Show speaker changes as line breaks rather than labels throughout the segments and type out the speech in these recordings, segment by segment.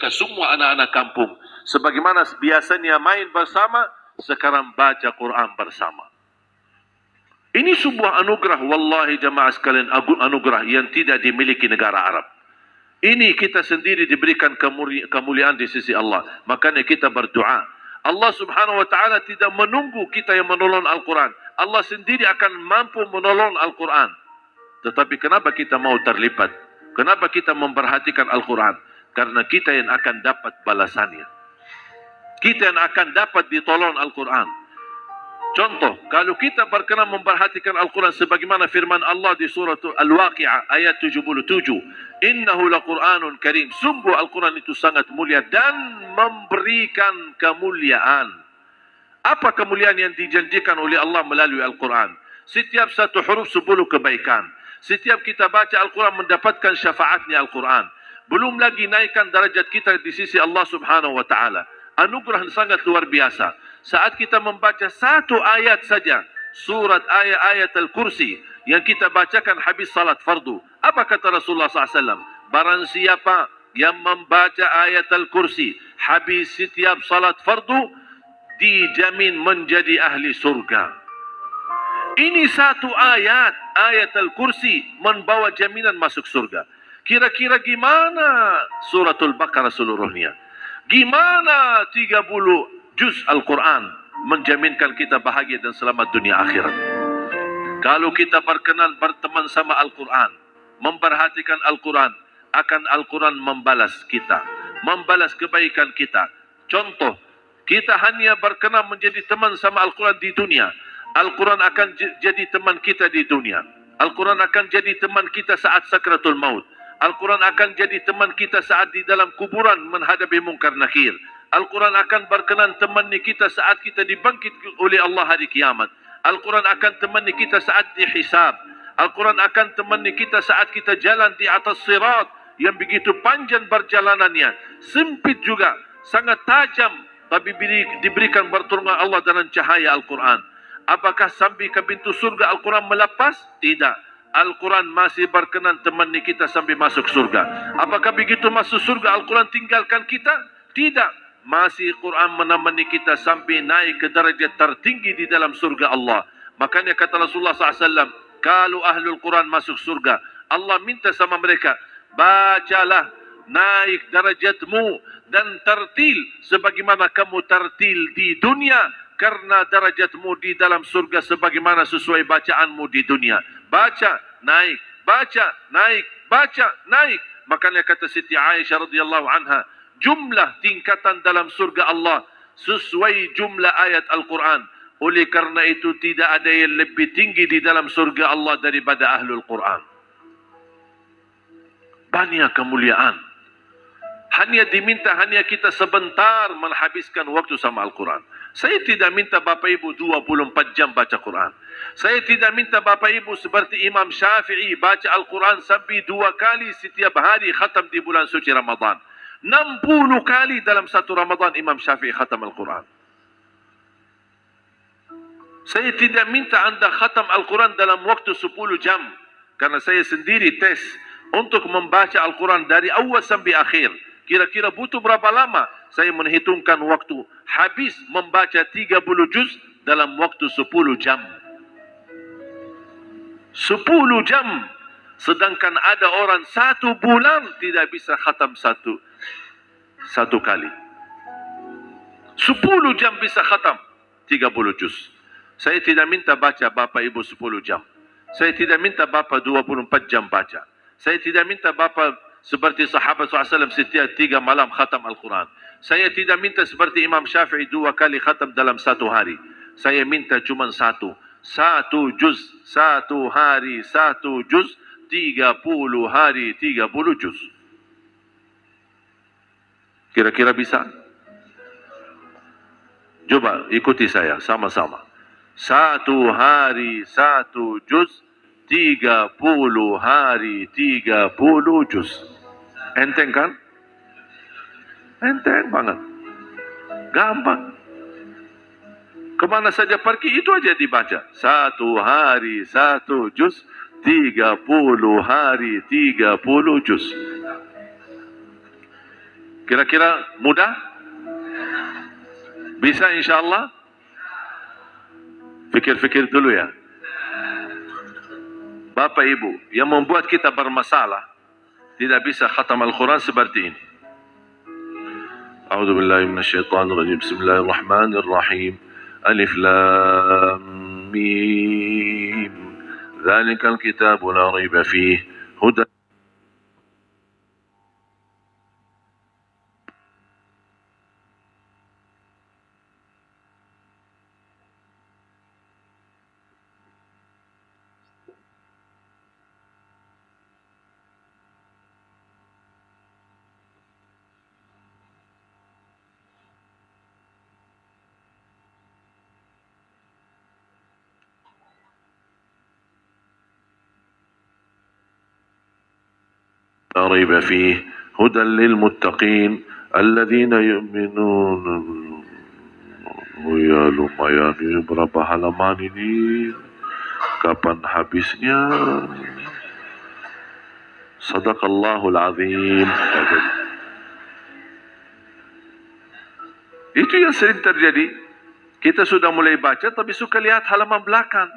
mereka semua anak-anak kampung. Sebagaimana biasanya main bersama, sekarang baca Quran bersama. Ini sebuah anugerah, wallahi jamaah sekalian, anugerah yang tidak dimiliki negara Arab. Ini kita sendiri diberikan kemuliaan di sisi Allah. Makanya kita berdoa. Allah subhanahu wa ta'ala tidak menunggu kita yang menolong Al-Quran. Allah sendiri akan mampu menolong Al-Quran. Tetapi kenapa kita mau terlibat? Kenapa kita memperhatikan Al-Quran? Karena kita yang akan dapat balasannya. Kita yang akan dapat ditolong Al-Quran. Contoh, kalau kita berkenan memperhatikan Al-Quran sebagaimana firman Allah di surah Al-Waqi'ah ayat 77. Innahu laqur'anun karim. Sungguh Al-Quran itu sangat mulia dan memberikan kemuliaan. Apa kemuliaan yang dijanjikan oleh Allah melalui Al-Quran? Setiap satu huruf 10 kebaikan. Setiap kita baca Al-Quran mendapatkan syafaatnya Al-Quran. Belum lagi naikkan darajat kita di sisi Allah subhanahu wa ta'ala. Anugerah sangat luar biasa. Saat kita membaca satu ayat saja, surat ayat Al-Kursi, yang kita bacakan habis salat fardu. Apa kata Rasulullah SAW? Barang siapa yang membaca ayat Al-Kursi habis setiap salat fardu, dijamin menjadi ahli surga. Ini satu ayat Al-Kursi membawa jaminan masuk surga. Kira-kira gimana suratul Baqarah seluruhnya? Gimana 30 juz Al-Quran menjaminkan kita bahagia dan selamat dunia akhirat? Kalau kita berkenan berteman sama Al-Quran, memperhatikan Al-Quran, akan Al-Quran membalas kita, membalas kebaikan kita. Contoh, kita hanya berkenan menjadi teman sama Al-Quran di dunia, Al-Quran akan jadi teman kita di dunia. Al-Quran akan jadi teman kita saat sakratul maut. Al-Quran akan jadi teman kita saat di dalam kuburan menghadapi mungkar nakir. Al-Quran akan berkenan temani kita saat kita dibangkit oleh Allah hari kiamat. Al-Quran akan temani kita saat dihisab. Al-Quran akan temani kita saat kita jalan di atas sirat yang begitu panjang perjalanannya. Sempit juga, sangat tajam, tapi diberikan pertolongan Allah dengan cahaya Al-Quran. Apakah sampai ke pintu surga Al-Quran melepas? Tidak. Al-Quran masih berkenan temani kita sampai masuk surga. Apakah begitu masuk surga Al-Quran tinggalkan kita? Tidak. Masih Quran menemani kita sampai naik ke derajat tertinggi di dalam surga Allah. Makanya kata Rasulullah SAW, kalau ahlul Quran masuk surga, Allah minta sama mereka, bacalah, naik derajatmu dan tertil sebagaimana kamu tertil di dunia, karena derajatmu di dalam surga sebagaimana sesuai bacaanmu di dunia. Baca, naik, baca, naik, baca, naik. Makanya kata Siti Aisyah radhiyallahu anha, jumlah tingkatan dalam surga Allah sesuai jumlah ayat Al-Quran. Oleh karena itu tidak ada yang lebih tinggi di dalam surga Allah daripada ahlul Quran. Banyak kemuliaan. Hanya diminta kita sebentar menghabiskan waktu sama Al-Quran. Saya tidak minta Bapak Ibu 24 jam baca Quran. Saya tidak minta Bapak Ibu seperti Imam Syafi'i baca Al-Quran sampai 2 kali setiap hari khatam di bulan suci Ramadan. 60 kali dalam satu Ramadan Imam Syafi'i khatam Al-Quran. Saya tidak minta anda khatam Al-Quran dalam waktu 10 jam. Karena saya sendiri tes untuk membaca Al-Quran dari awal sampai akhir. Kira-kira butuh berapa lama? Saya menghitungkan waktu. Habis membaca 30 juz dalam waktu 10 jam. 10 jam. Sedangkan ada orang 1 bulan tidak bisa khatam satu kali. 10 jam bisa khatam 30 juz. Saya tidak minta baca Bapak Ibu 10 jam. Saya tidak minta Bapak 24 jam baca. Saya tidak minta Bapak seperti sahabat SAW setiap 3 malam khatam Al-Quran. Saya tidak minta seperti Imam Syafi'i 2 kali khatam dalam 1 hari. Saya minta cuma 1 juz, 1 hari 1 juz, 30 hari 30 juz. Kira-kira bisa? Coba ikuti saya sama-sama. 1 hari 1 juz, 30 hari 30 juz. Enteng kan? Enteng banget. Gampang. Kemana saja pergi itu aja dibaca. 1 hari 1 juz, 30 hari 30 juz. Kira-kira mudah? Bisa insyaAllah? Fikir-fikir dulu ya. Bapak Ibu, yang membuat kita bermasalah tidak bisa khatam Al-Quran seperti ini. A'udzu billahi minasyaitonir rajim. Bismillahirrahmanirrahim. Alif lam mim. Dzalikal kitabu la raiba fihi hudan. لا ريب فيه هدى للمتقين الذين يؤمنون. Ya lumayan ini berapa halaman ini? Kapan habisnya? Sadaqallahul azim. Itu yang sering terjadi. Kita sudah mulai baca tapi suka lihat halaman belakang.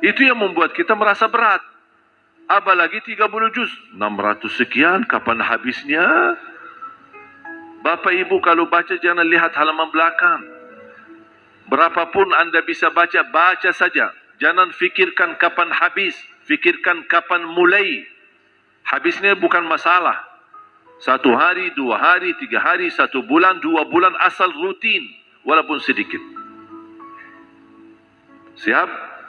Itu yang membuat kita merasa berat. Apalagi 30 juz, 600 sekian, kapan habisnya? Bapak Ibu kalau baca jangan lihat halaman belakang. Berapapun Anda bisa baca, baca saja. Jangan fikirkan kapan habis, fikirkan kapan mulai. Habisnya bukan masalah. 1 hari, 2 hari, 3 hari, 1 bulan, 2 bulan, asal rutin, walaupun sedikit. Siap?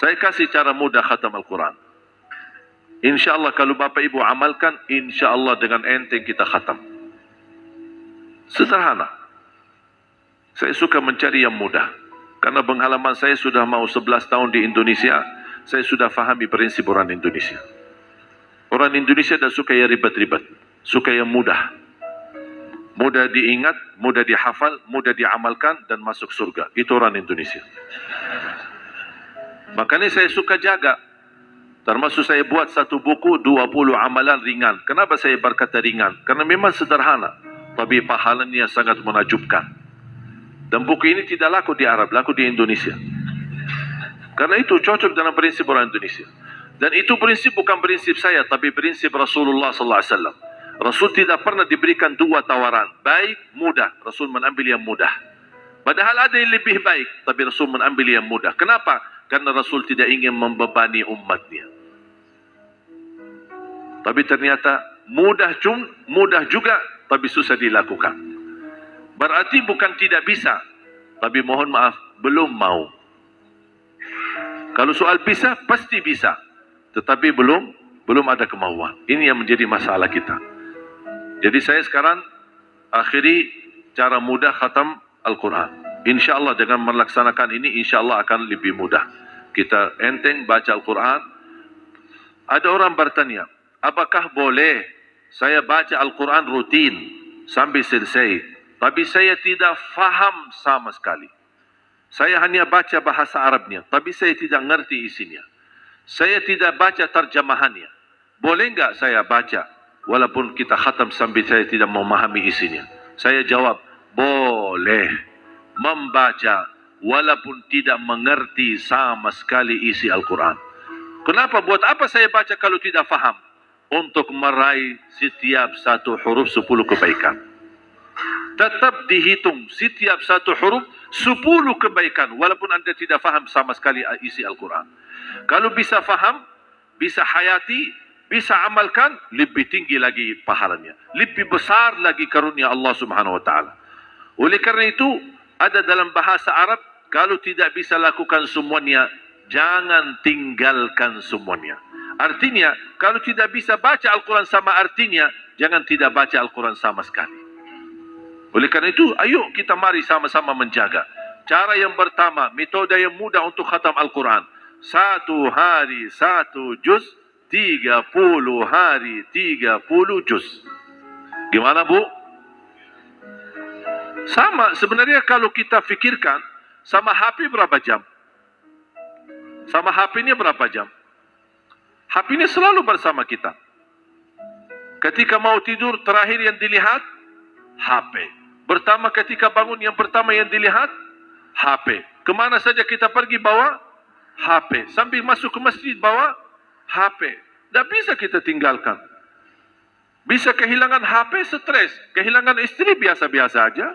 Saya kasih cara mudah khatam Al-Quran. InsyaAllah kalau Bapak Ibu amalkan, InsyaAllah dengan enteng kita khatam. Sederhana. Saya suka mencari yang mudah. Karena pengalaman saya sudah mau 11 tahun di Indonesia, saya sudah fahami prinsip orang Indonesia. Orang Indonesia tidak suka yang ribet-ribet. Suka yang mudah. Mudah diingat, mudah dihafal, mudah diamalkan, dan masuk surga. Itu orang Indonesia. Makanya saya suka jaga. Termasuk saya buat satu buku 20 amalan ringan. Kenapa saya berkata ringan? Karena memang sederhana, tapi pahalanya sangat menakjubkan. Dan buku ini tidak laku di Arab, laku di Indonesia. Karena itu cocok dengan prinsip orang Indonesia. Dan itu prinsip bukan prinsip saya, tapi prinsip Rasulullah SAW. Rasul tidak pernah diberikan 2 tawaran, baik, mudah. Rasul mengambil yang mudah. Padahal ada yang lebih baik, tapi Rasul mengambil yang mudah. Kenapa? Karena Rasul tidak ingin membebani umatnya. Tapi ternyata mudah juga, tapi susah dilakukan. Berarti bukan tidak bisa, tapi mohon maaf, belum mau. Kalau soal bisa, pasti bisa. Tetapi belum ada kemauan. Ini yang menjadi masalah kita. Jadi saya sekarang akhiri cara mudah khatam Al-Quran. InsyaAllah dengan melaksanakan ini, InsyaAllah akan lebih mudah. Kita enteng baca Al-Quran. Ada orang bertanya, apakah boleh saya baca Al-Quran rutin sampai selesai, tapi saya tidak faham sama sekali. Saya hanya baca bahasa Arabnya, tapi saya tidak ngerti isinya. Saya tidak baca terjemahannya. Boleh enggak saya baca walaupun kita khatam sampai saya tidak memahami isinya? Saya jawab, boleh membaca walaupun tidak mengerti sama sekali isi Al-Quran. Kenapa? Buat apa saya baca kalau tidak faham? Untuk meraih setiap satu huruf 10 kebaikan. Tetap dihitung setiap satu huruf 10 kebaikan walaupun Anda tidak faham sama sekali isi Al-Quran. Kalau bisa faham, bisa hayati, bisa amalkan, lebih tinggi lagi pahalanya. Lebih besar lagi karunia Allah Subhanahu wa taala. Oleh karena itu, ada dalam bahasa Arab, kalau tidak bisa lakukan semuanya, jangan tinggalkan semuanya. Artinya, kalau tidak bisa baca Al-Quran sama artinya, jangan tidak baca Al-Quran sama sekali. Oleh karena itu, ayo kita mari sama-sama menjaga. Cara yang pertama, metode yang mudah untuk khatam Al-Quran. 1 hari 1 juz, 30 hari 30 juz. Gimana Bu? Sama, sebenarnya kalau kita fikirkan, sama HP berapa jam? Sama HP-nya berapa jam? HP-nya selalu bersama kita. Ketika mau tidur, terakhir yang dilihat HP. Pertama ketika bangun, yang pertama yang dilihat HP. Kemana saja kita pergi bawa HP. Sambil masuk ke masjid bawa HP. Tak bisa kita tinggalkan. Bisa kehilangan HP, stres. Kehilangan istri, biasa-biasa aja.